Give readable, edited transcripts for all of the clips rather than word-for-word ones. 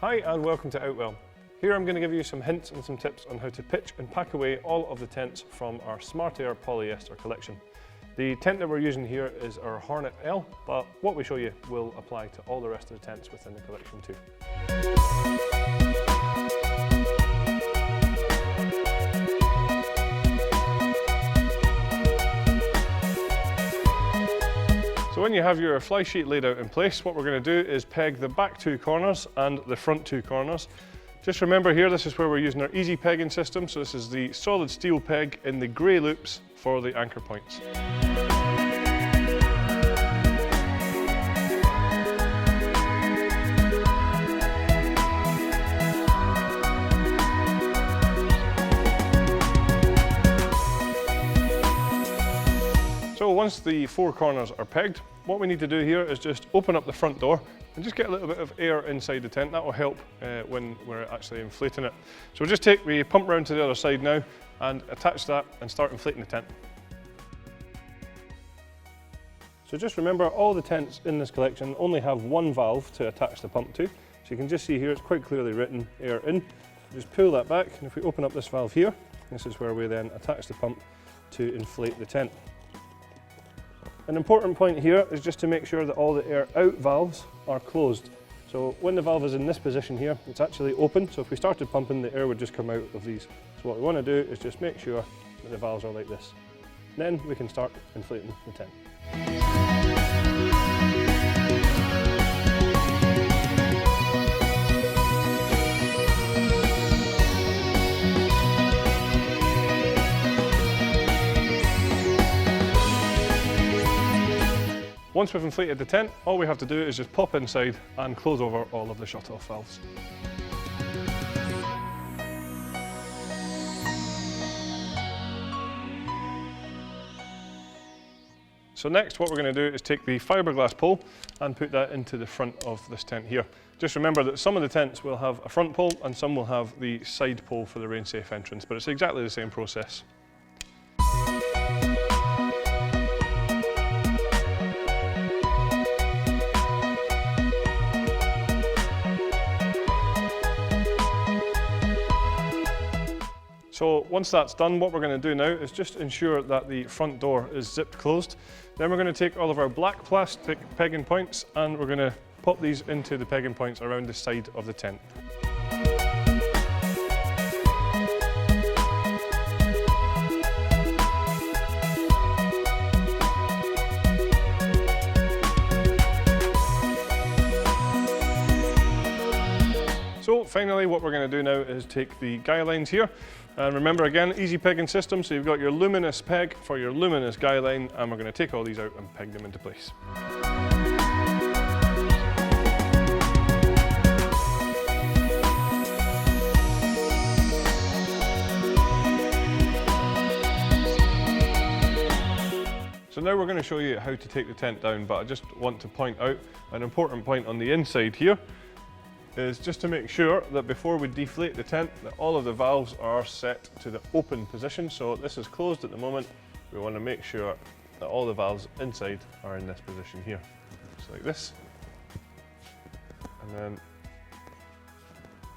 Hi and welcome to Outwell. Here I'm going to give you some hints and some tips on how to pitch and pack away all of the tents from our Smart Air polyester collection. The tent that we're using here is our Hornet L, but what we show you will apply to all the rest of the tents within the collection too. So when you have your fly sheet laid out in place, what we're going to do is peg the back two corners and the front two corners. Just remember here, this is where we're using our easy pegging system. So this is the solid steel peg in the grey loops for the anchor points. So once the four corners are pegged, what we need to do here is just open up the front door and just get a little bit of air inside the tent. That will help when we're actually inflating it. So we'll just take the pump round to the other side now and attach that and start inflating the tent. So just remember, all the tents in this collection only have one valve to attach the pump to. So you can just see here, it's quite clearly written air in. Just pull that back, and if we open up this valve here, this is where we then attach the pump to inflate the tent. An important point here is just to make sure that all the air out valves are closed. So when the valve is in this position here, it's actually open. So if we started pumping, the air would just come out of these. So what we want to do is just make sure that the valves are like this. Then we can start inflating the tent. Once we've inflated the tent, all we have to do is just pop inside and close over all of the shut-off valves. So next, what we're going to do is take the fiberglass pole and put that into the front of this tent here. Just remember that some of the tents will have a front pole and some will have the side pole for the rain-safe entrance, but it's exactly the same process. So once that's done, what we're going to do now is just ensure that the front door is zipped closed. Then we're going to take all of our black plastic pegging points and we're going to pop these into the pegging points around the side of the tent. So finally, what we're going to do now is take the guy lines here. And remember again, easy pegging system, so you've got your luminous peg for your luminous guy line, and we're going to take all these out and peg them into place. So now we're going to show you how to take the tent down, but I just want to point out an important point on the inside here is just to make sure that before we deflate the tent that all of the valves are set to the open position. So this is closed at the moment. We want to make sure that all the valves inside are in this position here. Just like this. And then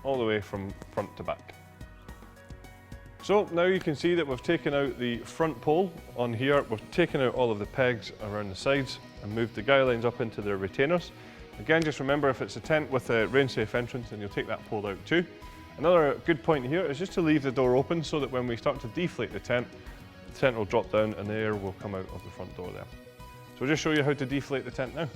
all the way from front to back. So now you can see that we've taken out the front pole on here. We've taken out all of the pegs around the sides and moved the guy lines up into their retainers. Again, just remember, if it's a tent with a rain-safe entrance, then you'll take that pole out too. Another good point here is just to leave the door open so that when we start to deflate the tent will drop down and the air will come out of the front door there. So we'll just show you how to deflate the tent now.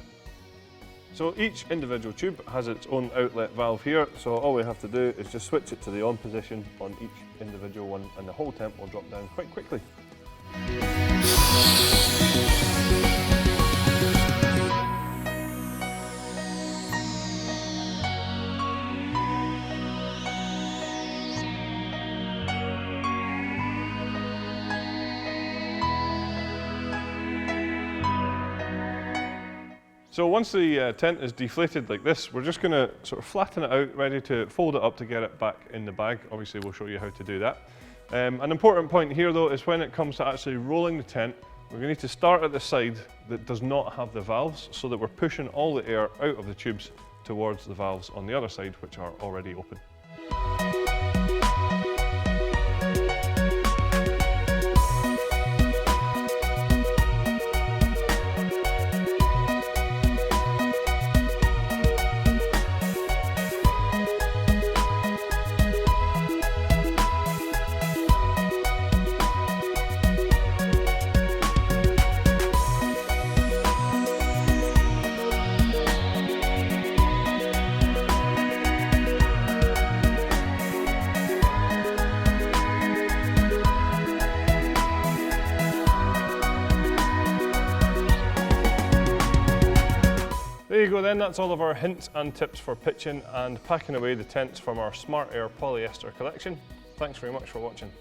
So each individual tube has its own outlet valve here, so all we have to do is just switch it to the on position on each individual one and the whole tent will drop down quite quickly. So once the tent is deflated like this, we're just going to sort of flatten it out, ready to fold it up to get it back in the bag. Obviously, we'll show you how to do that. An important point here though is when it comes to actually rolling the tent, we're going to need to start at the side that does not have the valves so that we're pushing all the air out of the tubes towards the valves on the other side, which are already open. There you go then, that's all of our hints and tips for pitching and packing away the tents from our Smart Air polyester collection. Thanks very much for watching.